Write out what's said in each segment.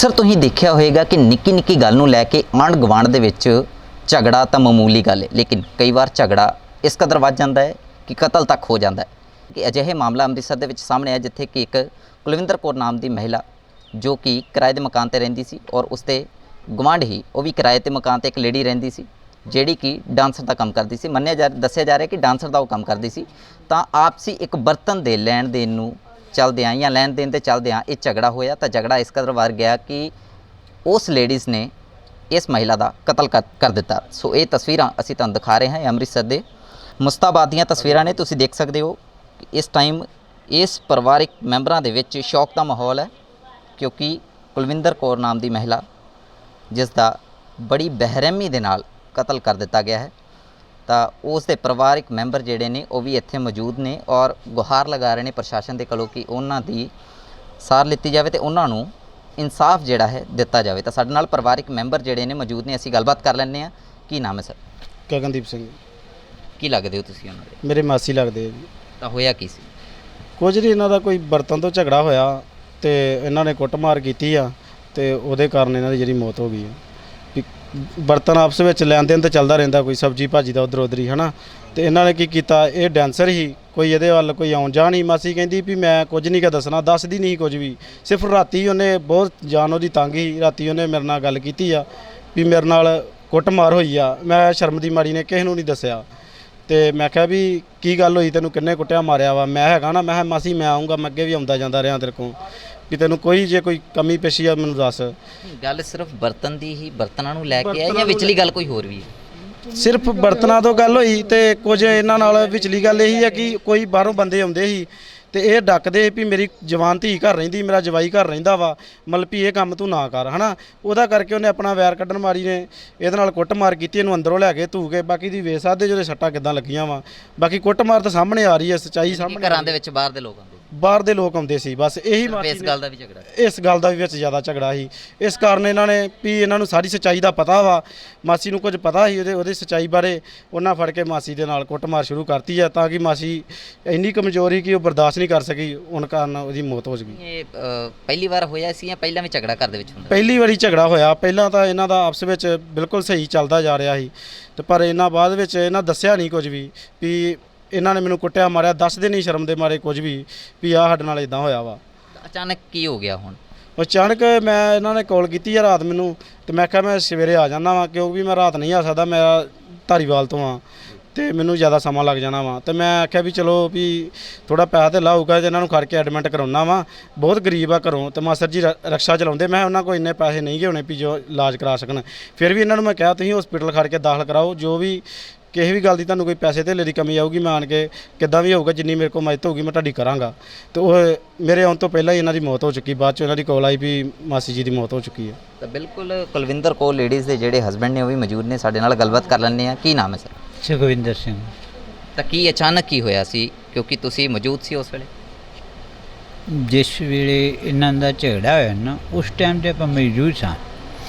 अक्सर तुसीं देखिया होएगा कि निक्की निक्की गल नूं लै के आंढ गुआंढ दे विच झगड़ा तो मामूली गल है, लेकिन कई बार झगड़ा इस कदर वध जाता है कि कतल तक हो जाता है। कि अजिहे मामला अमृतसर दे विच सामने आया जिथे कि एक कुलविंदर कौर नाम की महिला जो कि किराए के मकान पर रहिंदी सी और उसके गुआंढ ही वो भी किराए के मकान पर एक लेडी रहिंदी सी ਜਿਹੜੀ कि डांसर का काम करती सी। मन्निया दस्सिया जा रहा है कि डांसर का वो काम करती सी। तो आपसी एक बर्तन के लैण देण नूं चलदियां या लैण देण ते चलदियां ये झगड़ा होया। तो झगड़ा इस कदर वध गया कि उस लेडीज़ ने इस महिला का कतल कर दिता। सो ये तस्वीरां असीं तुहानूं दिखा रहे हैं अमृतसर दे मुस्ताबाद दीयां तस्वीरां ने। तुसीं देख सकते हो कि इस टाइम इस परिवारिक मैंबरां दे विच शौक का माहौल है, क्योंकि कुलविंदर कौर नाम की महिला जिसका बड़ी बेरहमी दे नाल कतल कर दिता गया है। तो उसके परिवारिक मैंबर जिहड़े ने वो भी इत्थे मौजूद ने और गुहार लगा रहे हैं प्रशासन के कोलों कि उन्हां दी सार लित्ती जाए तो उन्हां नूं इंसाफ जिहड़ा है दिता जाए। तो साडे नाल परिवारिक मैंबर जिहड़े ने मौजूद ने, असीं गलबात कर लैंदे हां। की नाम है सर? गगनदीप सिंह। की लगदे हो तुसीं उन्हां दे? मेरे मासी लगदे जी। तो होया की सी? कुछ नहीं, इन्हां दा कोई बर्तन तो झगड़ा होया ते इन्हां ने कुੱਟਮਾਰ कीती आ ते ਉਹਦੇ ਕਾਰਨ ਇਹਨਾਂ ਦੀ ਜਿਹੜੀ ਮੌਤ ਹੋ ਗਈ ਹੈ। ਵੀ ਬਰਤਨ ਆਪਸ ਵਿੱਚ ਲੈਣ ਦੇਣ ਤੇ ਚੱਲਦਾ ਰਹਿੰਦਾ, ਕੋਈ ਸਬਜ਼ੀ ਭਾਜੀ ਦਾ ਉਧਰ ਉਧਰ ਹੀ ਹੈ ਨਾ। ਤੇ ਇਹਨਾਂ ਨੇ ਕੀ ਕੀਤਾ, ਇਹ ਡੈਂਸਰ ਹੀ ਕੋਈ ਇਹਦੇ ਵੱਲ ਕੋਈ ਆਉਣ ਜਾਣ ਹੀ। ਮਾਸੀ ਕਹਿੰਦੀ ਵੀ ਮੈਂ ਕੁਝ ਨਹੀਂ ਕਾ ਦੱਸਣਾ, ਦੱਸਦੀ ਨਹੀਂ ਕੁਝ ਵੀ। ਸਿਰਫ ਰਾਤੀ ਉਹਨੇ ਬਹੁਤ ਜਾਨ ਉਹਦੀ ਤੰਗ ਹੀ, ਰਾਤੀ ਉਹਨੇ ਮੇਰੇ ਨਾਲ ਗੱਲ ਕੀਤੀ ਆ ਵੀ ਮੇਰੇ ਨਾਲ ਕੁੱਟਮਾਰ ਹੋਈ ਆ। ਮੈਂ ਸ਼ਰਮ ਦੀ ਮਾਰੀ ਨੇ ਕਿਸੇ ਨੂੰ ਨਹੀਂ ਦੱਸਿਆ। ਤੇ ਮੈਂ ਕਿਹਾ ਵੀ ਕੀ ਗੱਲ ਹੋਈ, ਤੈਨੂੰ ਕਿੰਨੇ ਕੁੱਟਿਆ ਮਾਰਿਆ ਵਾ? ਮੈਂ ਹੈਗਾ ਨਾ, ਮੈਂ ਕਿਹਾ ਮਾਸੀ ਮੈਂ ਆਉਂਗਾ, ਮੈਂ ਅੱਗੇ ਵੀ ਆਉਂਦਾ ਜਾਂਦਾ ਰਿਹਾ ਤੇਰੇ ਕੋਲ, ਵੀ ਤੈਨੂੰ ਕੋਈ ਜੇ ਕੋਈ ਕਮੀ ਪੇਸ਼ੀ ਆ ਮੈਨੂੰ ਦੱਸ। गल सिर्फ बर्तन की ही, बर्तनों नूं लैके है या विचली गल कोई होर भी है? ਸਿਰਫ ਬਰਤਨਾਂ ਤੋਂ ਗੱਲ ਹੋਈ ਤੇ ਕੁਝ ਇਹਨਾਂ ਨਾਲ ਵਿਚਲੀ ਗੱਲ ਇਹੀ ਹੈ ਕਿ ਕੋਈ ਬਾਹਰੋਂ ਬੰਦੇ ਆਉਂਦੇ ਸੀ ਤੇ ਇਹ ਡੱਕਦੇ ਵੀ ਮੇਰੀ ਜਵਾਨ ਧੀ ਘਰ ਰਹਿੰਦੀ, ਮੇਰਾ ਜਵਾਈ ਘਰ ਰਹਿੰਦਾ ਵਾ, ਮਤਲਬ ਵੀ ਇਹ ਕੰਮ ਤੂੰ ਨਾ ਕਰ, ਹਨਾ। ਉਹਦਾ ਕਰਕੇ ਉਹਨੇ ਆਪਣਾ ਵੈਰ ਕੱਢਣ ਮਾਰੀ ਨੇ ਇਹਦੇ ਨਾਲ ਕੁੱਟਮਾਰ ਕੀਤੀ, ਇਹਨੂੰ ਅੰਦਰੋਂ ਲੈ ਕੇ ਧੂ ਕੇ। ਬਾਕੀ ਦੀ ਵੇਖ ਸਕਦੇ ਜਿਹੜੇ ਸੱਟਾਂ ਕਿੱਦਾਂ ਲੱਗੀਆਂ ਵਾ। ਬਾਕੀ ਕੁੱਟਮਾਰ ਤਾਂ ਸਾਹਮਣੇ ਆ ਰਹੀ ਹੈ, ਸੱਚਾਈ ਸਾਹਮਣੇ। ਘਰਾਂ ਦੇ ਵਿੱਚ ਬਾਹਰ ਦੇ ਲੋਕ ਆਉਂਦੇ, ਬਾਹਰ ਦੇ ਲੋਕ ਆਉਂਦੇ ਸੀ, ਬਸ ਇਹੀ ਮਾਸੀ ਇਸ ਗੱਲ ਦਾ ਵੀ ਝਗੜਾ, ਇਸ ਗੱਲ ਦਾ ਵੀ ਵਿੱਚ ਜ਼ਿਆਦਾ ਝਗੜਾ ਸੀ। ਇਸ ਕਾਰਨ ਇਹਨਾਂ ਨੇ ਵੀ ਇਹਨਾਂ ਨੂੰ ਸਾਰੀ ਸੱਚਾਈ ਦਾ ਪਤਾ ਵਾ, ਮਾਸੀ ਨੂੰ ਕੁਝ ਪਤਾ ਸੀ ਉਹਦੀ ਸੱਚਾਈ ਬਾਰੇ। ਉਹਨਾਂ ਫੜ ਕੇ ਮਾਸੀ ਦੇ ਨਾਲ ਕੁੱਟਮਾਰ ਸ਼ੁਰੂ ਕਰਤੀ ਆ ਤਾਂ ਕਿ ਮਾਸੀ ਇੰਨੀ ਕਮਜ਼ੋਰ ਸੀ ਕਿ ਉਹ ਬਰਦਾਸ਼ਤ ਨਹੀਂ ਕਰ ਸਕੀ, ਉਹਨਾਂ ਕਾਰਨ ਉਹਦੀ ਮੌਤ ਹੋ ਗਈ। ਇਹ ਪਹਿਲੀ ਵਾਰ ਹੋਇਆ ਸੀ ਜਾਂ ਪਹਿਲਾਂ ਵੀ ਝਗੜਾ ਘਰ ਦੇ ਵਿੱਚ ਹੁੰਦਾ? ਪਹਿਲੀ ਵਾਰੀ ਝਗੜਾ ਹੋਇਆ। ਪਹਿਲਾਂ ਤਾਂ ਇਹਨਾਂ ਦਾ ਆਪਸ ਵਿੱਚ ਬਿਲਕੁਲ ਸਹੀ ਚੱਲਦਾ ਜਾ ਰਿਹਾ ਸੀ ਤੇ ਪਰ ਇਹਨਾਂ ਬਾਅਦ ਵਿੱਚ ਇਹਨਾਂ ਦੱਸਿਆ ਨਹੀਂ ਕੁਝ ਵੀ ਇਹਨਾਂ ਨੇ ਮੈਨੂੰ ਕੁੱਟਿਆ ਮਾਰਿਆ, ਦੱਸਦੇ ਨਹੀਂ ਸ਼ਰਮ ਦੇ ਮਾਰੇ ਕੁਝ ਵੀ ਆਹ ਸਾਡੇ ਨਾਲ ਇਦਾਂ ਹੋਇਆ ਵਾ। ਅਚਾਨਕ ਕੀ ਹੋ ਗਿਆ ਹੁਣ? ਅਚਾਨਕ ਮੈਂ ਇਹਨਾਂ ਨੇ ਕਾਲ ਕੀਤੀ ਆ ਰਾਤ ਮੈਨੂੰ ਤੇ ਮੈਂ ਕਿਹਾ ਮੈਂ ਸਵੇਰੇ ਆ ਜਾਣਾ ਵਾ, ਕਿਉਂਕਿ ਮੈਂ ਰਾਤ ਨਹੀਂ ਆ ਸਕਦਾ, ਮੈਂ ਧਾਰੀਵਾਲ ਤੋਂ ਆ ਤੇ ਮੈਨੂੰ ਜ਼ਿਆਦਾ ਸਮਾਂ ਲੱਗ ਜਾਣਾ ਵਾ। ਤੇ ਮੈਂ ਆਖਿਆ ਵੀ ਚਲੋ ਵੀ ਥੋੜਾ ਪੈਸਾ ਤੇ ਲਾਊਗਾ ਤੇ ਇਹਨਾਂ ਨੂੰ ਖੜ ਕੇ ਐਡਮਿਟ ਕਰਾਉਣਾ ਵਾ, ਬਹੁਤ ਗਰੀਬ ਆ ਘਰੋਂ ਤੇ ਮਾਸਟਰ ਜੀ ਰਕਸ਼ਾ ਚਲਾਉਂਦੇ। ਮੈਂ ਉਹਨਾਂ ਕੋਲ ਇੰਨੇ ਪੈਸੇ ਨਹੀਂ ਗਏ ਹੋਣੇ ਵੀ ਜੋ ਇਲਾਜ ਕਰਾ ਸਕਣ। ਫਿਰ ਵੀ ਇਹਨਾਂ ਨੂੰ ਮੈਂ ਕਿਹਾ ਤੁਸੀਂ ਹਸਪੀਟਲ ਖੜ ਕੇ ਦਾਖਲ ਕਰਾਓ, ਜੋ ਵੀ ਕਿਸੇ ਵੀ ਗੱਲ ਦੀ ਤੁਹਾਨੂੰ ਕੋਈ ਪੈਸੇ ਧੇਲੇ ਦੀ ਕਮੀ ਆਊਗੀ ਮੈਂ ਆਣ ਕੇ ਕਿੱਦਾਂ ਵੀ ਹੋਊਗਾ, ਜਿੰਨੀ ਮੇਰੇ ਕੋਲ ਮਦਦ ਹੋਊਗੀ ਮੈਂ ਤੁਹਾਡੀ ਕਰਾਂਗਾ। ਤੇ ਉਹ ਮੇਰੇ ਆਉਣ ਤੋਂ ਪਹਿਲਾਂ ਹੀ ਇਹਨਾਂ ਦੀ ਮੌਤ ਹੋ ਚੁੱਕੀ। ਬਾਅਦ 'ਚ ਇਹਨਾਂ ਦੀ ਕਾਲ ਆਈ ਵੀ ਮਾਸੀ ਜੀ ਦੀ ਮੌਤ ਹੋ ਚੁੱਕੀ ਹੈ। ਤਾਂ ਬਿਲਕੁਲ ਕੁਲਵਿੰਦਰ ਕੌਰ ਲੇਡੀਜ਼ ਦੇ ਜਿਹੜੇ ਹਸਬੈਂਡ ਨੇ ਉਹ ਵੀ ਮੌਜੂਦ ਨੇ, ਸਾਡੇ ਨਾਲ ਗੱਲਬਾਤ ਕਰ ਲੈਂਦੇ ਆ। ਕੀ ਨਾਮ ਹੈ ਸਰ? ਸੁਖਵਿੰਦਰ ਸਿੰਘ। ਤਾਂ ਕੀ ਅਚਾਨਕ ਕੀ ਹੋਇਆ ਸੀ, ਕਿਉਂਕਿ ਤੁਸੀਂ ਮੌਜੂਦ ਸੀ ਉਸ ਵੇਲੇ? ਜਿਸ ਵੇਲੇ ਇਹਨਾਂ ਦਾ ਝਗੜਾ ਹੋਇਆ ਨਾ ਉਸ ਟਾਈਮ 'ਤੇ ਆਪਾਂ ਮੌਜੂਦ ਸਾਂ,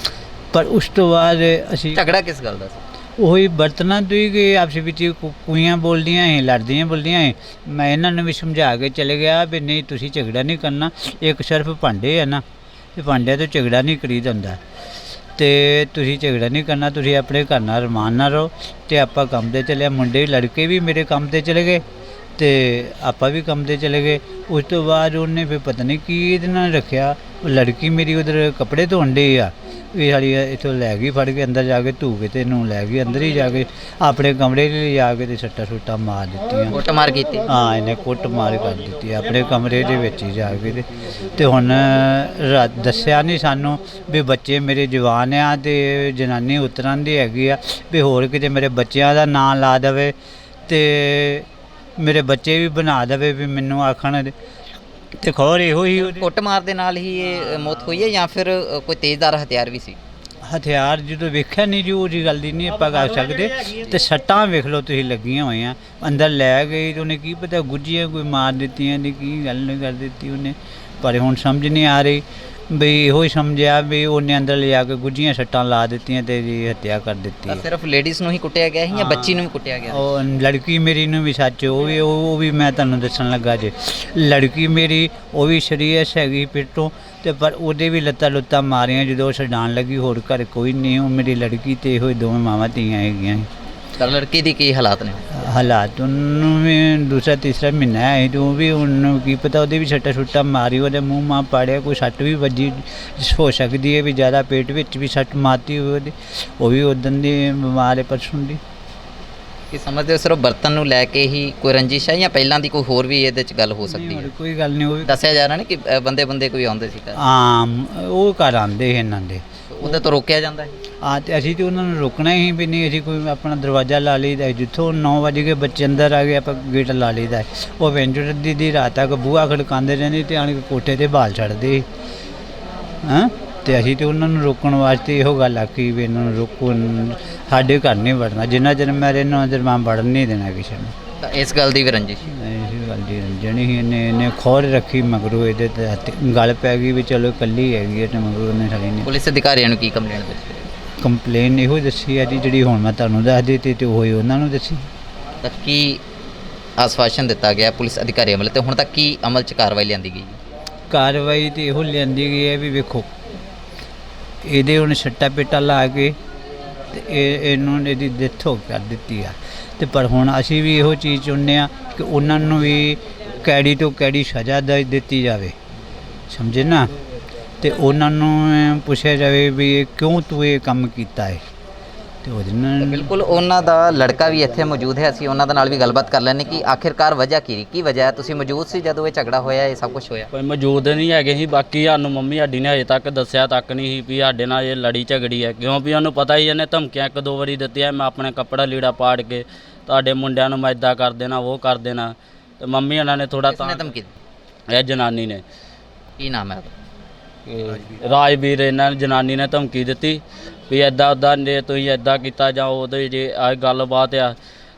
ਪਰ ਉਸ ਤੋਂ ਬਾਅਦ ਅਸੀਂ ਝਗੜਾ ਕਿਸ ਗੱਲ ਦਾ ਸੀ? ਉਹੀ ਬਰਤਨਾਂ ਤੋਂ ਹੀ ਕਿ ਆਪਸ ਵਿੱਚ ਕੁਈਆਂ ਬੋਲਦੀਆਂ ਸੀ, ਲੜਦੀਆਂ ਬੋਲਦੀਆਂ ਸੀ। ਮੈਂ ਇਹਨਾਂ ਨੂੰ ਵੀ ਸਮਝਾ ਕੇ ਚਲੇ ਗਿਆ ਵੀ ਨਹੀਂ ਤੁਸੀਂ ਝਗੜਾ ਨਹੀਂ ਕਰਨਾ, ਇੱਕ ਸਿਰਫ ਭਾਂਡੇ ਆ ਨਾ, ਤੇ ਭਾਂਡਿਆਂ ਤੋਂ ਝਗੜਾ ਨਹੀਂ ਕਰੀਦਾ ਹੁੰਦਾ ਤੇ ਤੁਸੀਂ ਝਗੜਾ ਨਹੀਂ ਕਰਨਾ, ਤੁਸੀਂ ਆਪਣੇ ਘਰ ਨਾਲ ਰਮਾਨ ਨਾਲ ਰਹੋ। ਤੇ ਆਪਾਂ ਕੰਮ 'ਤੇ ਚੱਲਿਆ, ਮੁੰਡੇ ਲੜਕੇ ਵੀ ਮੇਰੇ ਕੰਮ 'ਤੇ ਚਲੇ ਗਏ ਤੇ ਆਪਾਂ ਵੀ ਕੰਮ 'ਤੇ ਚਲੇ ਗਏ। ਉਸ ਤੋਂ ਬਾਅਦ ਉਹਨੇ ਫਿਰ ਪਤਾ ਨਹੀਂ ਕੀ ਇਹਦੇ ਨਾਲ ਰੱਖਿਆ, ਉਹ ਲੜਕੀ ਮੇਰੀ ਉਧਰ ਕੱਪੜੇ ਧੋਣ ਡਈ ਆ, ਇਹ ਸਾਡੀ ਇੱਥੋਂ ਲੈ ਗਈ ਫੜ ਕੇ ਅੰਦਰ ਜਾ ਕੇ ਧੂ ਕੇ ਤੇ ਇਹਨੂੰ ਲੈ ਗਈ ਅੰਦਰ ਹੀ ਜਾ ਕੇ ਆਪਣੇ ਕਮਰੇ 'ਚ ਲਿਜਾ ਕੇ ਤੇ ਸੱਟਾਂ ਸੁੱਟਾਂ ਮਾਰ ਦਿੱਤੀਆਂ। ਕੁੱਟਮਾਰ ਕੀਤੀ? ਹਾਂ, ਇਹਨੇ ਕੁੱਟਮਾਰ ਕਰ ਦਿੱਤੀ ਆਪਣੇ ਕਮਰੇ ਦੇ ਵਿੱਚ ਹੀ ਜਾ ਕੇ। ਤੇ ਹੁਣ ਦੱਸਿਆ ਨਹੀਂ ਸਾਨੂੰ ਵੀ ਬੱਚੇ ਮੇਰੇ ਜਵਾਨ ਆ ਤੇ ਜਨਾਨੀ ਉਤਰਨ ਦੀ ਹੈਗੀ ਆ ਵੀ ਹੋਰ ਕਿਤੇ ਮੇਰੇ ਬੱਚਿਆਂ ਦਾ ਨਾਂ ਲਾ ਦੇਵੇ ਤੇ ਮੇਰੇ ਬੱਚੇ ਵੀ ਬਣਾ ਦੇਵੇ ਵੀ ਮੈਨੂੰ ਆਖਣ ਤੇ ਖੌਰ ਇਹੋ ਹੀ। ਕੁੱਟਮਾਰ ਦੇ ਨਾਲ ਹੀ ਇਹ ਮੌਤ ਹੋਈ ਹੈ ਜਾਂ ਫਿਰ ਕੋਈ ਤੇਜ਼ਧਾਰ ਹਥਿਆਰ ਵੀ ਸੀ? ਹਥਿਆਰ ਜਦੋਂ ਵੇਖਿਆ ਨਹੀਂ ਜੀ ਉਹ ਜੀ ਗੱਲ ਦੀ ਨਹੀਂ ਆਪਾਂ ਕਰ ਸਕਦੇ। ਤੇ ਸੱਟਾਂ ਵੇਖ ਲਓ ਤੁਸੀਂ ਲੱਗੀਆਂ ਹੋਈਆਂ, ਅੰਦਰ ਲੈ ਗਈ ਤੇ ਉਹਨੇ ਕੀ ਪਤਾ ਗੁੱਜੀਆਂ ਕੋਈ ਮਾਰ ਦਿੱਤੀਆਂ ਦੀ ਕੀ ਗੱਲ ਨਹੀਂ ਕਰ ਦਿੱਤੀ ਉਹਨੇ, ਪਰ ਹੁਣ ਸਮਝ ਨਹੀਂ ਆ ਰਹੀ ਵੀ ਇਹੋ ਹੀ ਸਮਝਿਆ ਵੀ ਉਹਨੇ ਅੰਦਰ ਲਿਜਾ ਕੇ ਗੁੱਜੀਆਂ ਸੱਟਾਂ ਲਾ ਦਿੱਤੀਆਂ ਤੇ ਜੀ ਹੱਤਿਆ ਕਰ ਦਿੱਤੀ। ਸਿਰਫ ਲੇਡੀਜ਼ ਨੂੰ ਹੀ ਕੁੱਟਿਆ ਗਿਆ ਸੀ ਜਾਂ ਬੱਚੀ ਨੂੰ ਵੀ ਕੁੱਟਿਆ ਗਿਆ? ਉਹ ਲੜਕੀ ਮੇਰੀ ਨੂੰ ਵੀ ਸੱਚ ਉਹ ਵੀ ਮੈਂ ਤੁਹਾਨੂੰ ਦੱਸਣ ਲੱਗਾ ਜੇ, ਲੜਕੀ ਮੇਰੀ ਉਹ ਵੀ ਸੀਰੀਅਸ ਹੈਗੀ ਪਿੱਟ ਤੋਂ ਤੇ ਪਰ ਉਹਦੇ ਵੀ ਲੱਤਾਂ ਲੁੱਤਾਂ ਮਾਰੀਆਂ ਜਦੋਂ ਉਹ ਛਡਾਉਣ ਲੱਗੀ। ਹੋਰ ਘਰ ਕੋਈ ਨਹੀਂ, ਉਹ ਮੇਰੀ ਲੜਕੀ ਤੇ ਇਹੋ ਦੋਵੇਂ ਮਾਵਾਂ ਧੀਆਂ ਹੈਗੀਆਂ। ਤਾਂ ਲੜਕੀ ਦੀ ਕੀ ਹਾਲਾਤ ਨੇ? ਹਾਲਾਤ ਉਹਨੂੰ ਵੀ ਦੂਸਰਾ ਤੀਸਰਾ ਮਹੀਨਾ ਹੈ ਤੇ ਉਹ ਵੀ ਉਹਨੂੰ ਕੀ ਪਤਾ, ਉਹਦੇ ਵੀ ਛੱਟਾ ਛੁੱਟਾ ਮਾਰੀ, ਉਹਦੇ ਮੂੰਹ ਮਾਂ ਪਾੜਿਆ, ਕੋਈ ਸੱਟ ਵੀ ਵੱਜੀ ਹੋ ਸਕਦੀ ਹੈ ਵੀ ਜ਼ਿਆਦਾ, ਪੇਟ ਵਿੱਚ ਵੀ ਸੱਟ ਮਾਰਤੀ ਹੋਈ ਉਹਦੀ। ਉਹ ਵੀ ਉਦੋਂ ਦੀ ਬਿਮਾਰ ਹੈ, ਪਰਸੋਂ ਦੀ। ਕੀ ਸਮਝਦੇ ਹੋ ਸਿਰਫ ਬਰਤਨ ਨੂੰ ਲੈ ਕੇ ਹੀ ਕੋਈ ਰੰਜਿਸ਼ ਹੈ ਜਾਂ ਪਹਿਲਾਂ ਦੀ ਕੋਈ ਹੋਰ ਵੀ ਇਹਦੇ 'ਚ ਗੱਲ ਹੋ ਸਕਦੀ ਨਹੀਂ, ਹੈ? ਹੋਰ ਕੋਈ ਗੱਲ ਨਹੀਂ। ਉਹ ਵੀ ਦੱਸਿਆ ਜਾ ਰਿਹਾ ਨਾ ਕਿ ਬੰਦੇ ਕੋਈ ਆਉਂਦੇ ਸੀ ਘਰ, ਆਮ ਉਹ ਘਰ ਆਉਂਦੇ ਸੀ ਇਹਨਾਂ ਦੇ। ਉਹਦੇ ਤੋਂ ਰੋਕਿਆ ਜਾਂਦਾ ਹੈ? ਤੇ ਅਸੀਂ ਤੇ ਉਹਨਾਂ ਨੂੰ ਰੋਕਣਾ ਹੀ ਵੀ ਨਹੀਂ। ਅਸੀਂ ਕੋਈ ਆਪਣਾ ਦਰਵਾਜ਼ਾ ਲਾ ਲਈਦਾ, ਜਿੱਥੋਂ 9 ਵਜੇ ਕੇ ਬੱਚੇ ਅੰਦਰ ਆ ਗਏ ਆਪਾਂ ਗੇਟ ਲਾ ਲਈਦਾ। ਉਹ ਵੈਂਚਰ ਦੀ ਰਾਤ ਤੱਕ ਬੂਹਾ ਖੜਕਾਉਂਦੇ ਰਹਿੰਦੇ ਤੇ ਆਣ ਕੇ ਕੋਠੇ ਤੇ ਬਾਲ ਛੱਡਦੇ ਹਾਂ। ਤੇ ਅਸੀਂ ਤੇ ਉਹਨਾਂ ਨੂੰ ਰੋਕਣ ਵਾਸਤੇ ਇਹੋ ਗੱਲ ਆਖੀ ਵੀ ਇਹਨਾਂ ਨੂੰ ਰੋਕੋ, ਸਾਡੇ ਘਰ ਨਹੀਂ ਵੜਨਾ, ਜਿੰਨਾ ਚਿਰ ਮੈਂ ਰਹਿਣਾ ਉਹਨਾਂ ਚਿਰ ਮੈਂ ਵੜਨ ਨਹੀਂ ਦੇਣਾ ਕਿਸੇ ਨੂੰ। ਤਾਂ ਇਸ ਗੱਲ ਦੀ ਵੀ ਰੰਜਿਸ਼? ਇਸ ਗੱਲ ਦੀ ਰੰਜਣੀ ਹੀ ਇਹਨੇ ਖੋਰ ਰੱਖੀ, ਮਗਰੋਂ ਇਹਦੇ ਤੇ ਗੱਲ ਪੈ ਗਈ ਵੀ ਚਲੋ ਇਕੱਲੀ ਹੈਗੀ ਹੈ, ਤੇ ਮਗਰੋਂ ਉਹਨੇ ਸਾਡੀ ਨੇ ਪੁਲਿਸ ਅਧਿਕਾਰੀਆਂ ਨੂੰ ਕੀ ਕੰਪਲੇਂਟ ਦਿੱਤੀ? ਕੰਪਲੇਨ ਇਹੋ ਦੱਸੀ ਹੈ ਜੀ ਜਿਹੜੀ ਹੁਣ ਮੈਂ ਤੁਹਾਨੂੰ ਦੱਸ ਦਿੱਤੀ, ਤੇ ਉਹੀ ਉਹਨਾਂ ਨੂੰ ਦੱਸੀ। ਤਾਂ ਕੀ ਆਸ਼ਵਾਸਨ ਦਿੱਤਾ ਗਿਆ ਪੁਲਿਸ ਅਧਿਕਾਰੀਆਂ ਵੱਲੋਂ, ਤੇ ਹੁਣ ਤੱਕ ਕੀ ਅਮਲ 'ਚ ਕਾਰਵਾਈ ਲਿਆਂਦੀ ਗਈ? ਕਾਰਵਾਈ ਤੇ ਇਹੋ ਲਿਆਂਦੀ ਗਈ ਹੈ ਵੀ ਵੇਖੋ, ਇਹਦੇ ਹੁਣ ਛੱਟਾ ਪੇਟਾ ਲਾ ਕੇ ਤੇ ਇਹਨੂੰ ਇਹਦੀ ਡੈਥ ਹੋ ਕਰ ਦਿੱਤੀ ਆ। ਤੇ ਪਰ ਹੁਣ ਅਸੀਂ ਵੀ ਇਹੋ ਚੀਜ਼ ਚਾਹੁੰਦੇ ਹਾਂ ਕਿ ਉਹਨਾਂ ਨੂੰ ਵੀ ਕੈੜੀ ਤੋਂ ਕੈੜੀ ਸਜ਼ਾ ਦਿੱਤੀ ਜਾਵੇ, ਸਮਝੇ ਨਾ। ਤੇ ਉਹਨਾਂ ਨੂੰ ਪੁੱਛਿਆ ਜਾਵੇ ਵੀ ਇਹ ਕਿਉਂ ਤੂੰ ਇਹ ਕੰਮ ਕੀਤਾ ਹੈ। ਤੇ ਉਹਦੇ ਨਾਲ ਬਿਲਕੁਲ ਉਹਨਾਂ ਦਾ ਲੜਕਾ ਵੀ ਇੱਥੇ ਮੌਜੂਦ ਹੈ, ਅਸੀਂ ਉਹਨਾਂ ਦੇ ਨਾਲ ਵੀ ਗੱਲਬਾਤ ਕਰ ਲੈਂਦੇ ਕਿ ਆਖਿਰਕਾਰ ਵਜ੍ਹਾ ਕੀ ਵਜ੍ਹਾ ਹੈ? ਤੁਸੀਂ ਮੌਜੂਦ ਸੀ ਜਦੋਂ ਇਹ ਝਗੜਾ ਹੋਇਆ, ਇਹ ਸਭ ਕੁਝ ਹੋਇਆ? ਕੋਈ ਮੌਜੂਦ ਨਹੀਂ ਹੈਗੇ ਸੀ। ਬਾਕੀ ਸਾਨੂੰ ਮੰਮੀ ਸਾਡੀ ਨੇ ਅਜੇ ਤੱਕ ਦੱਸਿਆ ਤੱਕ ਨਹੀਂ ਸੀ ਵੀ ਸਾਡੇ ਨਾਲ ਇਹ ਲੜੀ ਝਗੜੀ ਹੈ, ਕਿਉਂ ਵੀ ਉਹਨੂੰ ਪਤਾ ਹੀ ਇਹਨੇ ਧਮਕੀਆਂ 1-2 ਵਾਰੀ ਦਿੱਤੀਆਂ, ਮੈਂ ਆਪਣੇ ਕੱਪੜਾ ਲੀੜਾ ਪਾੜ ਕੇ ਤੁਹਾਡੇ ਮੁੰਡਿਆਂ ਨੂੰ ਮੈਂ ਇੱਦਾਂ ਕਰ ਦੇਣਾ, ਉਹ ਕਰ ਦੇਣਾ। ਤੇ ਮੰਮੀ ਉਹਨਾਂ ਨੇ ਥੋੜਾ ਕਿਸਨੇ ਧਮਕੀ ਦਿੱਤੀ? ਇਹ ਜਨਾਨੀ ਨੇ, ਕੀ ਨਾਮ ਹੈ? ਰਾਜਵੀਰ, ਇਹਨਾਂ ਨੇ ਜਨਾਨੀ ਨੇ ਧਮਕੀ ਦਿੱਤੀ ਵੀ ਇੱਦਾਂ ਉੱਦਾਂ ਜੇ ਤੁਸੀਂ ਇੱਦਾਂ ਕੀਤਾ ਜਾਂ ਉਹਦੇ ਜੇ ਆ ਗੱਲਬਾਤ ਆ।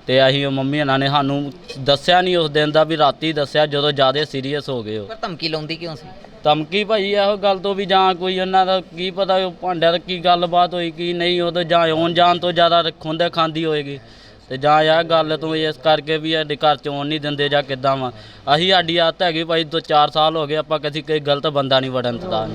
ਤੇ ਅਸੀਂ ਉਹ ਮੰਮੀ ਉਹਨਾਂ ਨੇ ਸਾਨੂੰ ਦੱਸਿਆ ਨਹੀਂ ਉਸ ਦਿਨ ਦਾ, ਵੀ ਰਾਤੀ ਦੱਸਿਆ ਜਦੋਂ ਜ਼ਿਆਦਾ ਸੀਰੀਅਸ ਹੋ ਗਏ। ਉਹ ਪਰ ਧਮਕੀ ਲਾਉਂਦੀ ਕਿਉਂ ਸੀ? ਧਮਕੀ ਭਾਈ ਇਹੋ ਗੱਲ ਤੋਂ ਵੀ ਜਾਂ ਕੋਈ ਉਹਨਾਂ ਦਾ ਕੀ ਪਤਾ ਉਹ ਭਾਂਡਿਆਂ ਦਾ ਕੀ ਗੱਲਬਾਤ ਹੋਈ ਕੀ ਨਹੀਂ, ਉਹਦੇ ਜਾਂ ਆਉਣ ਜਾਣ ਤੋਂ ਜ਼ਿਆਦਾ ਖੁੰਦੇ ਖਾਂਦੀ ਹੋਏਗੀ, ਤੇ ਜਾਂ ਇਹ ਗੱਲ ਤੋਂ ਇਸ ਕਰਕੇ ਵੀ ਸਾਡੇ ਘਰ 'ਚ ਆਉਣ ਨਹੀਂ ਦਿੰਦੇ ਜਾਂ ਕਿੱਦਾਂ ਵਾ। ਅਸੀਂ ਸਾਡੀ ਆਦਤ ਹੈਗੀ ਭਾਈ 2-4 ਸਾਲ ਹੋ ਗਏ ਆਪਾਂ ਕਦੀ ਕੋਈ ਗਲਤ ਬੰਦਾ ਨਹੀਂ ਵੜਨ ਦਿੰਦਾ।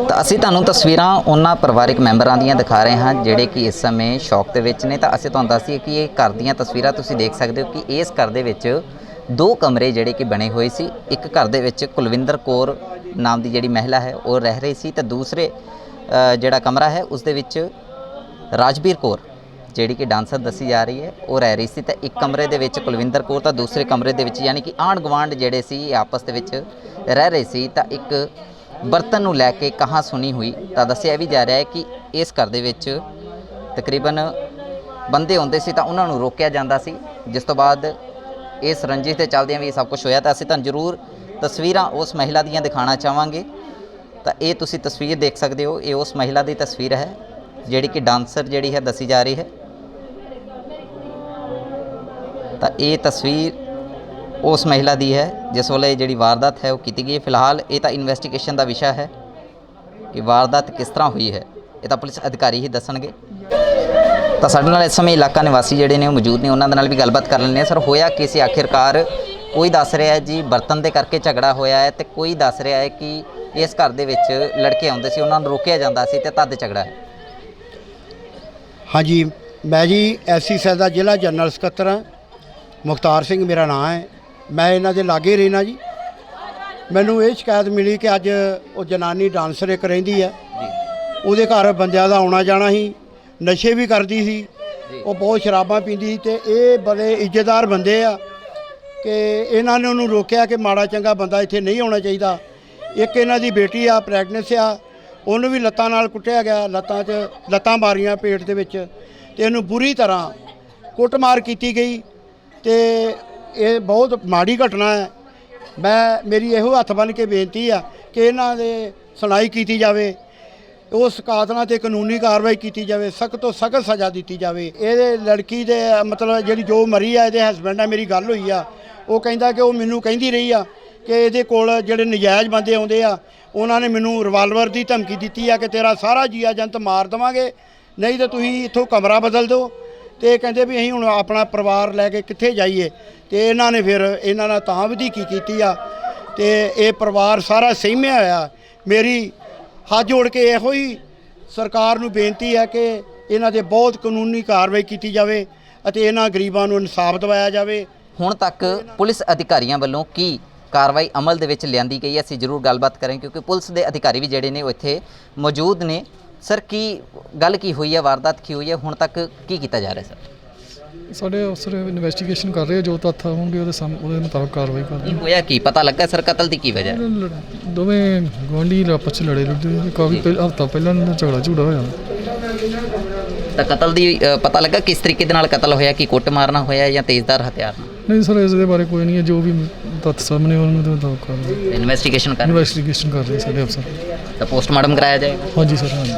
ਤਾਂ ਅਸੀਂ ਤੁਹਾਨੂੰ ਤਸਵੀਰਾਂ ਉਹਨਾਂ ਪਰਿਵਾਰਕ ਮੈਂਬਰਾਂ ਦੀਆਂ ਦਿਖਾ ਰਹੇ ਹਾਂ ਜਿਹੜੇ ਕਿ ਇਸ ਸਮੇਂ ਸ਼ੌਕ ਦੇ ਵਿੱਚ ਨੇ। ਤਾਂ ਅਸੀਂ ਤੁਹਾਨੂੰ ਦੱਸੀਏ ਕਿ ਇਹ ਘਰ ਦੀਆਂ ਤਸਵੀਰਾਂ ਤੁਸੀਂ ਦੇਖ ਸਕਦੇ ਹੋ ਕਿ ਇਸ ਘਰ ਦੇ ਵਿੱਚ 2 ਕਮਰੇ ਜਿਹੜੇ ਕਿ ਬਣੇ ਹੋਏ ਸੀ। ਇੱਕ ਘਰ ਦੇ ਵਿੱਚ ਕੁਲਵਿੰਦਰ ਕੌਰ ਨਾਮ ਦੀ ਜਿਹੜੀ ਮਹਿਲਾ ਹੈ ਉਹ ਰਹਿ ਰਹੀ ਸੀ, ਤੇ ਦੂਸਰੇ ਜਿਹੜਾ ਕਮਰਾ ਹੈ ਉਸ ਦੇ ਵਿੱਚ ਰਾਜਵੀਰ ਕੌਰ ਜਿਹੜੀ ਕਿ ਡਾਂਸਰ ਦੱਸੀ ਜਾ ਰਹੀ ਹੈ ਉਹ ਰਹਿ ਰਹੀ ਸੀ। ਤਾਂ ਇੱਕ ਕਮਰੇ ਦੇ ਵਿੱਚ ਕੁਲਵਿੰਦਰ ਕੌਰ, ਤਾਂ ਦੂਸਰੇ ਕਮਰੇ ਦੇ ਵਿੱਚ ਯਾਨੀ ਕਿ ਆਂਢ ਗੁਆਂਢ ਜਿਹੜੇ ਸੀ ਆਪਸ ਦੇ ਵਿੱਚ ਰਹਿ ਰਹੇ ਸੀ। ਤਾਂ ਇੱਕ ਬਰਤਨ ਨੂੰ ਲੈ ਕੇ ਕਹਾਂ ਸੁਣੀ ਹੋਈ। ਤਾਂ ਦੱਸਿਆ ਵੀ ਜਾ ਰਿਹਾ ਹੈ ਕਿ ਇਸ ਘਰ ਦੇ ਵਿੱਚ ਤਕਰੀਬਨ ਬੰਦੇ ਆਉਂਦੇ ਸੀ ਤਾਂ ਉਹਨਾਂ ਨੂੰ ਰੋਕਿਆ ਜਾਂਦਾ ਸੀ, ਜਿਸ ਤੋਂ ਬਾਅਦ ਇਸ ਰੰਜਿਸ਼ ਦੇ ਚੱਲਦਿਆਂ ਵੀ ਇਹ ਸਭ ਕੁਝ ਹੋਇਆ। ਤਾਂ ਅਸੀਂ ਤੁਹਾਨੂੰ ਜ਼ਰੂਰ ਤਸਵੀਰਾਂ ਉਸ ਮਹਿਲਾ ਦੀਆਂ ਦਿਖਾਉਣਾ ਚਾਹਾਂਗੇ। ਤਾਂ ਇਹ ਤੁਸੀਂ ਤਸਵੀਰ ਦੇਖ ਸਕਦੇ ਹੋ, ਇਹ ਉਸ ਮਹਿਲਾ ਦੀ ਤਸਵੀਰ ਹੈ ਜਿਹੜੀ ਕਿ ਡਾਂਸਰ ਜਿਹੜੀ ਹੈ ਦੱਸੀ ਜਾ ਰਹੀ ਹੈ। ਤਾਂ ਇਹ ਤਸਵੀਰ ਉਸ ਮਹਿਲਾ ਦੀ ਹੈ ਜਿਸ ਵੇਲੇ ਜਿਹੜੀ ਵਾਰਦਾਤ ਹੈ ਉਹ ਕੀਤੀ ਗਈ ਹੈ। ਫਿਲਹਾਲ ਇਹ ਤਾਂ ਇਨਵੈਸਟੀਗੇਸ਼ਨ ਦਾ ਵਿਸ਼ਾ ਹੈ ਕਿ ਵਾਰਦਾਤ ਕਿਸ ਤਰ੍ਹਾਂ ਹੋਈ ਹੈ, ਇਹ ਤਾਂ ਪੁਲਿਸ ਅਧਿਕਾਰੀ ਹੀ ਦੱਸਣਗੇ। ਤਾਂ ਸਾਡੇ ਨਾਲ ਇਸ ਸਮੇਂ ਇਲਾਕਾ ਨਿਵਾਸੀ ਜਿਹੜੇ ਨੇ ਉਹ ਮੌਜੂਦ ਨੇ, ਉਹਨਾਂ ਦੇ ਨਾਲ ਵੀ ਗੱਲਬਾਤ ਕਰ ਲੈਂਦੇ ਹਾਂ। ਸਰ, ਹੋਇਆ ਕੀ ਸੀ ਆਖਿਰਕਾਰ? ਕੋਈ ਦੱਸ ਰਿਹਾ ਹੈ ਜੀ ਬਰਤਨ ਦੇ ਕਰਕੇ ਝਗੜਾ ਹੋਇਆ ਹੈ, ਤੇ ਕੋਈ ਦੱਸ ਰਿਹਾ ਹੈ ਕਿ ਇਸ ਘਰ ਦੇ ਵਿੱਚ ਲੜਕੇ ਆਉਂਦੇ ਸੀ, ਉਹਨਾਂ ਨੂੰ ਰੋਕਿਆ ਜਾਂਦਾ ਸੀ ਤੇ ਤਦ ਝਗੜਾ ਹੈ। ਹਾਂਜੀ, ਮੈਂ ਜੀ ਐਸਸੀ ਸੈੱਲ ਦਾ ਜ਼ਿਲ੍ਹਾ ਜਨਰਲ ਸਕੱਤਰ ਹਾਂ। ਮੁਖਤਾਰ ਸਿੰਘ ਮੇਰਾ ਨਾਮ ਹੈ। ਮੈਂ ਇਹਨਾਂ ਦੇ ਲਾਗੇ ਰਹਿਣਾ ਜੀ। ਮੈਨੂੰ ਇਹ ਸ਼ਿਕਾਇਤ ਮਿਲੀ ਕਿ ਅੱਜ ਉਹ ਜਨਾਨੀ ਡਾਂਸਰ ਇੱਕ ਰਹਿੰਦੀ ਹੈ, ਉਹਦੇ ਘਰ ਬੰਦਿਆਂ ਦਾ ਆਉਣਾ ਜਾਣਾ ਸੀ, ਨਸ਼ੇ ਵੀ ਕਰਦੀ ਸੀ, ਉਹ ਬਹੁਤ ਸ਼ਰਾਬਾਂ ਪੀਂਦੀ ਸੀ। ਤੇ ਇਹ ਬੜੇ ਇੱਜ਼ਤਦਾਰ ਬੰਦੇ ਆ ਕਿ ਇਹਨਾਂ ਨੇ ਉਹਨੂੰ ਰੋਕਿਆ ਕਿ ਮਾੜਾ ਚੰਗਾ ਬੰਦਾ ਇੱਥੇ ਨਹੀਂ ਆਉਣਾ ਚਾਹੀਦਾ। ਇੱਕ ਇਹਨਾਂ ਦੀ ਬੇਟੀ ਆ, ਪ੍ਰੈਗਨੈਂਸ ਆ, ਉਹਨੂੰ ਵੀ ਲੱਤਾਂ ਨਾਲ ਕੁੱਟਿਆ ਗਿਆ, ਲੱਤਾਂ ਮਾਰੀਆਂ ਪੇਟ ਦੇ ਵਿੱਚ, ਤੇ ਇਹਨੂੰ ਬੁਰੀ ਤਰ੍ਹਾਂ ਕੁੱਟਮਾਰ ਕੀਤੀ ਗਈ। ਤੇ ਇਹ ਬਹੁਤ ਮਾੜੀ ਘਟਨਾ ਹੈ। ਮੇਰੀ ਇਹੋ ਹੱਥ ਬੰਨ੍ਹ ਕੇ ਬੇਨਤੀ ਆ ਕਿ ਇਹਨਾਂ ਦੇ ਸੁਣਾਈ ਕੀਤੀ ਜਾਵੇ, ਉਸ ਕਾਤਲਾਂ ਤੇ ਕਾਨੂੰਨੀ ਕਾਰਵਾਈ ਕੀਤੀ ਜਾਵੇ, ਸਖਤ ਤੋਂ ਸਖਤ ਸਜ਼ਾ ਦਿੱਤੀ ਜਾਵੇ। ਇਹਦੇ ਲੜਕੀ ਦੇ ਮਤਲਬ ਜਿਹੜੀ ਜੋ ਮਰੀ ਆ, ਇਹਦੇ ਹਸਬੈਂਡ ਨਾਲ ਮੇਰੀ ਗੱਲ ਹੋਈ ਆ। ਉਹ ਕਹਿੰਦਾ ਕਿ ਉਹ ਮੈਨੂੰ ਕਹਿੰਦੀ ਰਹੀ ਆ ਕਿ ਇਹਦੇ ਕੋਲ ਜਿਹੜੇ ਨਜਾਇਜ਼ ਬੰਦੇ ਆਉਂਦੇ ਆ, ਉਹਨਾਂ ਨੇ ਮੈਨੂੰ ਰਿਵਾਲਵਰ ਦੀ ਧਮਕੀ ਦਿੱਤੀ ਆ ਕਿ ਤੇਰਾ ਸਾਰਾ ਜੀਆ ਜੰਤ ਮਾਰ ਦੇਵਾਂਗੇ, ਨਹੀਂ ਤਾਂ ਤੁਸੀਂ ਇੱਥੋਂ ਕਮਰਾ ਬਦਲ ਦਿਓ। ਤੇ ਕਹਿੰਦੇ ਵੀ ਅਸੀਂ ਹੁਣ ਆਪਣਾ ਪਰਿਵਾਰ ਲੈ ਕੇ ਕਿੱਥੇ ਜਾਈਏ। ਤੇ ਇਹਨਾਂ ਨੇ ਫਿਰ ਇਹਨਾਂ ਨਾਲ ਤਾਂ ਵਧੀਕੀ ਕੀਤੀ ਆ, ਤੇ ਇਹ ਪਰਿਵਾਰ ਸਾਰਾ ਸਹਿਮਿਆ ਹੋਇਆ ਮੇਰੀ ਹੱਥ ਜੋੜ ਕੇ ਇਹੋ ਹੀ ਸਰਕਾਰ ਨੂੰ ਬੇਨਤੀ ਹੈ ਕਿ ਇਹਨਾਂ ਦੇ ਬਹੁਤ ਕਾਨੂੰਨੀ ਕਾਰਵਾਈ ਕੀਤੀ ਜਾਵੇ ਅਤੇ ਇਹਨਾਂ ਗਰੀਬਾਂ ਨੂੰ ਇਨਸਾਫ ਦਿਵਾਇਆ ਜਾਵੇ। ਹੁਣ ਤੱਕ ਪੁਲਿਸ ਅਧਿਕਾਰੀਆਂ ਵੱਲੋਂ ਕੀ ਕਾਰਵਾਈ ਅਮਲ ਦੇ ਵਿੱਚ ਲਿਆਂਦੀ ਗਈ ਹੈ, ਅਸੀਂ ਜ਼ਰੂਰ ਗੱਲਬਾਤ ਕਰਾਂਗੇ ਕਿਉਂਕਿ ਪੁਲਿਸ ਦੇ ਅਧਿਕਾਰੀ ਵੀ ਜਿਹੜੇ ਨੇ ਉਹ ਇੱਥੇ ਮੌਜੂਦ ਨੇ। ਸਰ, ਕੀ ਗੱਲ ਕੀ ਹੋਈ ਹੈ, ਵਾਰਦਾਤ ਕੀ ਹੋਈ ਹੈ, ਹੁਣ ਤੱਕ ਕੀ ਕੀਤਾ ਜਾ ਰਿਹਾ ਸਰ? ਸਾਡੇ ਅਫਸਰ ਇਨਵੈਸਟੀਗੇਸ਼ਨ ਕਰ ਰਹੇ ਆ, ਜੋ ਤੱਥ ਹੋਣਗੇ ਉਹਦੇ ਮੁਤਾਬਕ ਕਾਰਵਾਈ ਕਰਦੇ ਕੀ ਹੋਇਆ, ਕੀ ਪਤਾ ਲੱਗਾ ਸਰ ਕਤਲ ਦੀ ਕੀ ਵਜ੍ਹਾ ਹੈ? ਦੋਵੇਂ ਗੁਆਂਢੀ ਆਪਸ 'ਚ ਲੜੇ ਲੁੱਡੇ ਕਾਫੀ ਹਫ਼ਤਾ ਪਹਿਲਾਂ ਇਹਨਾਂ ਦਾ ਝਗੜਾ ਹੋਇਆ। ਤਾਂ ਕਤਲ ਦੀ ਪਤਾ ਲੱਗਾ ਕਿਸ ਤਰੀਕੇ ਦੇ ਨਾਲ ਕਤਲ ਹੋਇਆ, ਕਿ ਕੁੱਟ ਮਾਰਨਾ ਹੋਇਆ ਜਾਂ ਤੇਜ਼ਧਾਰ ਹਥਿਆਰ ਨਾਲ? ਨਹੀਂ ਸਰ, ਇਸ ਦੇ ਬਾਰੇ ਕੋਈ ਨਹੀਂ ਹੈ, ਜੋ ਵੀ ਤੱਥ ਸਾਹਮਣੇ ਉਹਨਾਂ ਦੇ ਮੁਤਾਬਕ ਕਾਰਵਾਈ ਇਨਵੈਸਟੀਗੇਸ਼ਨ ਕਰ ਇਨਵੈਸਟੀਗੇਸ਼ਨ ਕਰ ਰਹੇ ਸਾਡੇ ਅਫਸਰ। ਤਾਂ ਪੋਸਟਮਾਰਟਮ ਕਰਾਇਆ ਜਾਏਗਾ? ਹਾਂਜੀ ਸਰ, ਹਾਂਜੀ।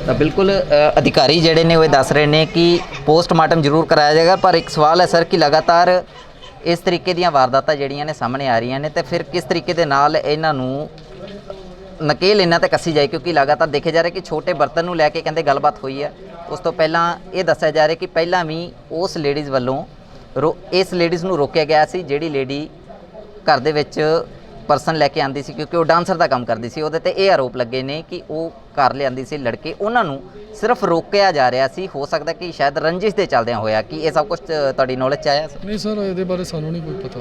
ਤਾਂ ਬਿਲਕੁਲ ਅਧਿਕਾਰੀ ਜਿਹੜੇ ਨੇ ਉਹ ਇਹ ਦੱਸ ਰਹੇ ਨੇ ਕਿ ਪੋਸਟਮਾਰਟਮ ਜ਼ਰੂਰ ਕਰਾਇਆ ਜਾਏਗਾ, ਪਰ ਇੱਕ ਸਵਾਲ ਹੈ ਸਰ ਕਿ ਲਗਾਤਾਰ ਇਸ ਤਰੀਕੇ ਦੀਆਂ ਵਾਰਦਾਤਾਂ ਜਿਹੜੀਆਂ ਨੇ ਸਾਹਮਣੇ ਆ ਰਹੀਆਂ ਨੇ, ਤੇ ਫਿਰ ਕਿਸ ਤਰੀਕੇ ਦੇ ਨਾਲ ਇਹਨਾਂ ਨੂੰ ਨਕੇਲ ਇਹਨਾਂ ਤੇ ਕੱਸੀ ਜਾਏ? ਕਿਉਂਕਿ ਲਗਾਤਾਰ ਦੇਖਿਆ ਜਾ ਰਿਹਾ ਕਿ ਛੋਟੇ ਬਰਤਨ ਨੂੰ ਲੈ ਕੇ ਕਹਿੰਦੇ ਗੱਲਬਾਤ ਹੋਈ ਹੈ। ਉਸ ਤੋਂ ਪਹਿਲਾਂ ਇਹ ਦੱਸਿਆ ਜਾ ਰਿਹਾ ਕਿ ਪਹਿਲਾਂ ਵੀ ਉਸ ਲੇਡੀਜ਼ ਵੱਲੋਂ ਇਸ ਲੇਡੀਜ਼ ਨੂੰ ਰੋਕਿਆ ਗਿਆ ਸੀ, ਜਿਹੜੀ ਲੇਡੀ ਘਰ ਦੇ ਵਿੱਚ ਪਰਸਨ ਲੈ ਕੇ ਆਂਦੀ ਸੀ, ਕਿਉਂਕਿ ਉਹ ਡਾਂਸਰ ਦਾ ਕੰਮ ਕਰਦੀ ਸੀ। ਉਹਦੇ ਤੇ ਇਹ ਆਰੋਪ ਲੱਗੇ ਨੇ ਕਿ ਉਹ ਘਰ ਲਿਆਂਦੀ ਸੀ ਲੜਕੇ, ਉਹਨਾਂ ਨੂੰ ਸਿਰਫ ਰੋਕਿਆ ਜਾ ਰਿਹਾ ਸੀ। ਹੋ ਸਕਦਾ ਕਿ ਸ਼ਾਇਦ ਰੰਜਿਸ਼ ਦੇ ਚੱਲਦਿਆਂ ਹੋਇਆ। ਕਿ ਇਹ ਸਭ ਕੁਝ ਤੁਹਾਡੀ ਨੌਲੇਜ 'ਚ ਆਇਆ ਸਰ? ਨਹੀਂ ਸਰ, ਇਹਦੇ ਬਾਰੇ ਸਾਨੂੰ ਨਹੀਂ ਕੋਈ ਪਤਾ,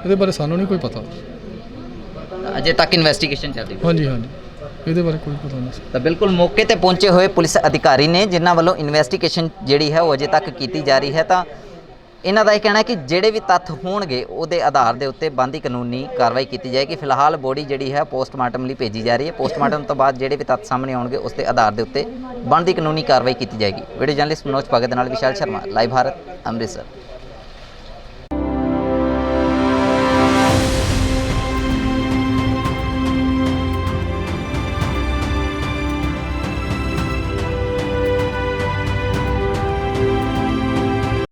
ਇਹਦੇ ਬਾਰੇ ਸਾਨੂੰ ਨਹੀਂ ਕੋਈ ਪਤਾ। ਅਜੇ ਤੱਕ ਇਨਵੈਸਟੀਗੇਸ਼ਨ ਚੱਲ ਰਹੀ ਹੈ? ਹਾਂਜੀ, ਹਾਂਜੀ, ਇਹਦੇ ਬਾਰੇ ਕੋਈ ਪਤਾ ਨਹੀਂ। ਤਾਂ ਬਿਲਕੁਲ ਮੌਕੇ ਤੇ ਪਹੁੰਚੇ ਹੋਏ ਪੁਲਿਸ ਅਧਿਕਾਰੀ ਨੇ, ਜਿਨ੍ਹਾਂ ਵੱਲੋਂ ਇਨਵੈਸਟੀਗੇਸ਼ਨ ਜਿਹੜੀ ਹੈ ਉਹ ਅਜੇ ਤੱਕ ਕੀਤੀ ਜਾ ਰਹੀ ਹੈ। ਤਾਂ ਇਹਨਾਂ ਦਾ ਇਹ ਕਹਿਣਾ ਹੈ ਕਿ ਜਿਹੜੇ ਵੀ ਤੱਥ ਹੋਣਗੇ ਉਹਦੇ ਆਧਾਰ ਦੇ ਉੱਤੇ ਬਣਦੀ ਕਾਨੂੰਨੀ ਕਾਰਵਾਈ ਕੀਤੀ ਜਾਏਗੀ। ਫਿਲਹਾਲ ਬੋਡੀ ਜਿਹੜੀ ਹੈ ਪੋਸਟਮਾਰਟਮ ਲਈ ਭੇਜੀ ਜਾ ਰਹੀ ਹੈ। ਪੋਸਟਮਾਰਟਮ ਤੋਂ ਬਾਅਦ ਜਿਹੜੇ ਵੀ ਤੱਥ ਸਾਹਮਣੇ ਆਉਣਗੇ ਉਸ ਦੇ ਆਧਾਰ ਦੇ ਉੱਤੇ ਬਣਦੀ ਕਾਨੂੰਨੀ ਕਾਰਵਾਈ ਕੀਤੀ ਜਾਏਗੀ। ਵੀਡੀਓ ਜਰਨਲਿਸਟ ਮਨੋਜ ਭਗਤ ਦੇ ਨਾਲ ਵਿਸ਼ਾਲ ਸ਼ਰਮਾ, ਲਾਈਵ ਭਾਰਤ, ਅੰਮ੍ਰਿਤਸਰ।